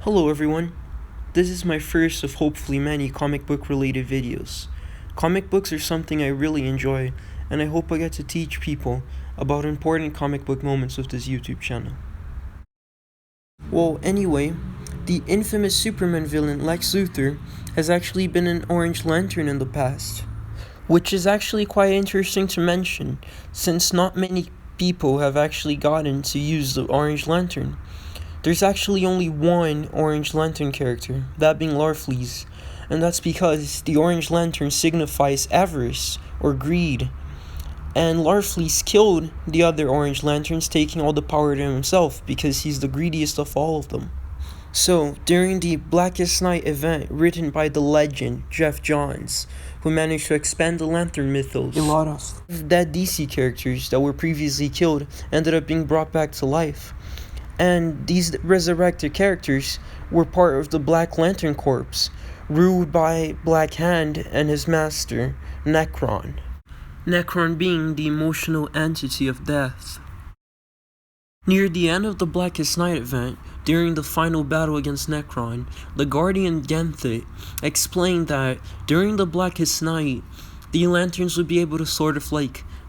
Hello everyone, this is my first of hopefully many comic book related videos. Comic books are something I really enjoy, and I hope I get to teach people about important comic book moments with this YouTube channel. Well, anyway, the infamous Superman villain Lex Luthor has actually been an Orange Lantern in the past, which is actually quite interesting to mention, since not many people have actually gotten to use the Orange Lantern. There's actually only one Orange Lantern character, that being Larfleeze, and that's because the Orange Lantern signifies avarice or greed, and Larfleeze killed the other Orange Lanterns, taking all the power to himself because he's the greediest of all of them. So, during the Blackest Night event written by the legend Jeff Johns, who managed to expand the Lantern mythos, a lot of dead DC characters that were previously killed ended up being brought back to life. And these resurrected characters were part of the Black Lantern Corps, ruled by Black Hand and his master, Nekron. Nekron being the emotional entity of death. Near the end of the Blackest Night event, during the final battle against Nekron, the Guardian Ganthet explained that during the Blackest Night, the Lanterns would be able to sort of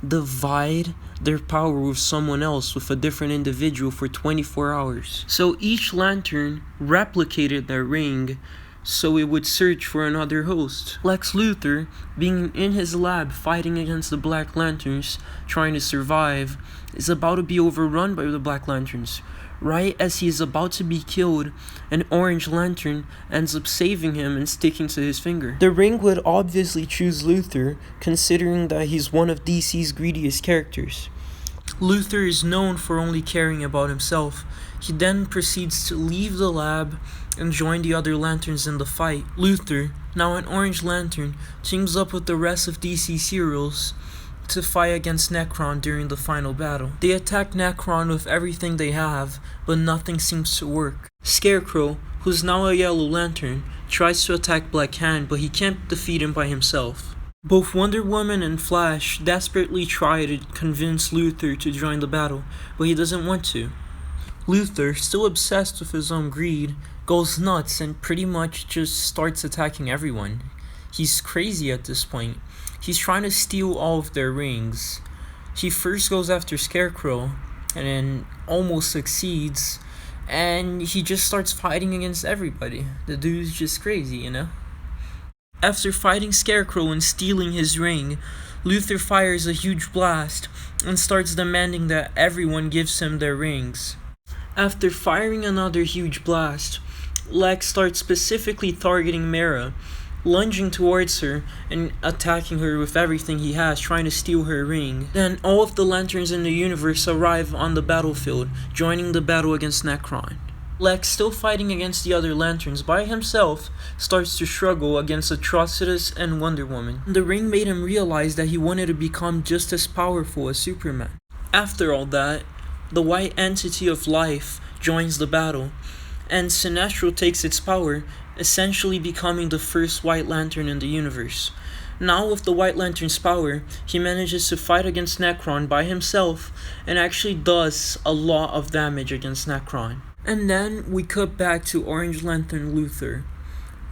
divide their power with someone else, with a different individual for 24 hours. So each lantern replicated their ring, so it would search for another host. Lex Luthor, being in his lab fighting against the Black Lanterns, trying to survive, is about to be overrun by the Black Lanterns. Right as he is about to be killed, an Orange Lantern ends up saving him and sticking to his finger. The ring would obviously choose Luthor, considering that he's one of DC's greediest characters. Luthor is known for only caring about himself. He then proceeds to leave the lab and join the other Lanterns in the fight. Luthor, now an Orange Lantern, teams up with the rest of DC's heroes to fight against Nekron during the final battle. They attack Nekron with everything they have, but nothing seems to work. Scarecrow, who's now a Yellow Lantern, tries to attack Black Hand, but he can't defeat him by himself. Both Wonder Woman and Flash desperately try to convince Luthor to join the battle, but he doesn't want to. Luthor, still obsessed with his own greed, goes nuts and pretty much just starts attacking everyone. He's crazy at this point. He's trying to steal all of their rings. He first goes after Scarecrow, and then almost succeeds, and he just starts fighting against everybody. The dude's just crazy, you know? After fighting Scarecrow and stealing his ring, Luthor fires a huge blast and starts demanding that everyone gives him their rings. After firing another huge blast, Lex starts specifically targeting Mera, lunging towards her and attacking her with everything he has, trying to steal her ring. Then all of the Lanterns in the universe arrive on the battlefield, joining the battle against Nekron. Lex, still fighting against the other Lanterns by himself, starts to struggle against Atrocitus and Wonder Woman. The ring made him realize that he wanted to become just as powerful as Superman. After all that, the white entity of life joins the battle, and Sinestro takes its power, essentially becoming the first White Lantern in the universe. Now with the White Lantern's power, he manages to fight against Nekron by himself and actually does a lot of damage against Nekron. And then we cut back to Orange Lantern Luthor,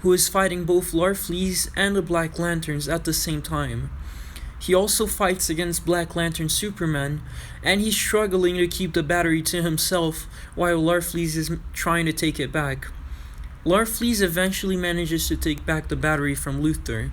who is fighting both Larfleeze and the Black Lanterns at the same time. He also fights against Black Lantern Superman, and he's struggling to keep the battery to himself while Larfleeze is trying to take it back. Larfleeze eventually manages to take back the battery from Luthor.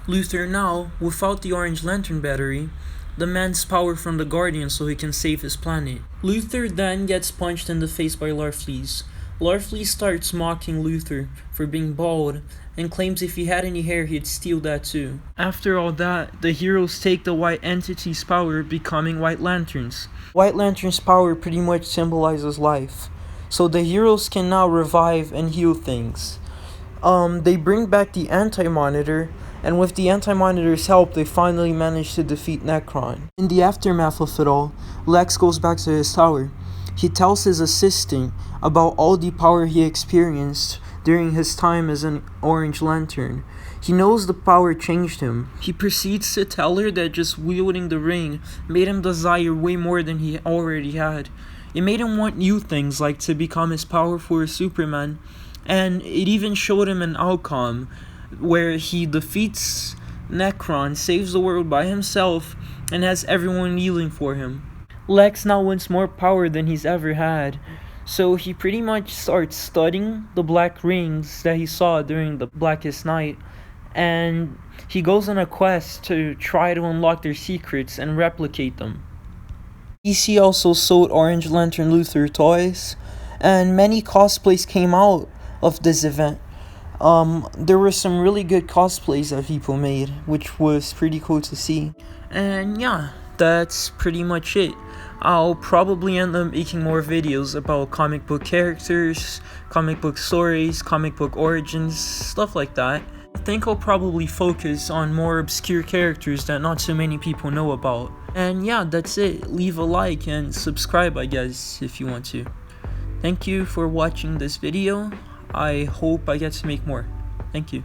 Luthor now, without the Orange Lantern battery, demands power from the Guardian so he can save his planet. Luthor then gets punched in the face by Larfleeze. Larfleeze starts mocking Luthor for being bald and claims if he had any hair he'd steal that too. After all that, the heroes take the White Entity's power, becoming White Lanterns. White Lantern's power pretty much symbolizes life, so the heroes can now revive and heal things. They bring back the Anti-Monitor, and with the Anti-Monitor's help, they finally manage to defeat Nekron. In the aftermath of it all, Lex goes back to his tower. He tells his assistant about all the power he experienced during his time as an Orange Lantern. He knows the power changed him. He proceeds to tell her that just wielding the ring made him desire way more than he already had. It made him want new things, like to become as powerful as Superman, and it even showed him an outcome where he defeats Necron, saves the world by himself, and has everyone kneeling for him. Lex now wants more power than he's ever had, so he pretty much starts studying the black rings that he saw during the Blackest Night, and he goes on a quest to try to unlock their secrets and replicate them. DC also sold Orange Lantern Luthor toys, and many cosplays came out of this event. There were some really good cosplays that people made, which was pretty cool to see. And yeah, that's pretty much it. I'll probably end up making more videos about comic book characters, comic book stories, comic book origins, stuff like that. I think I'll probably focus on more obscure characters that not so many people know about. And yeah, that's it. Leave a like and subscribe, I guess, if you want to. Thank you for watching this video. I hope I get to make more. Thank you.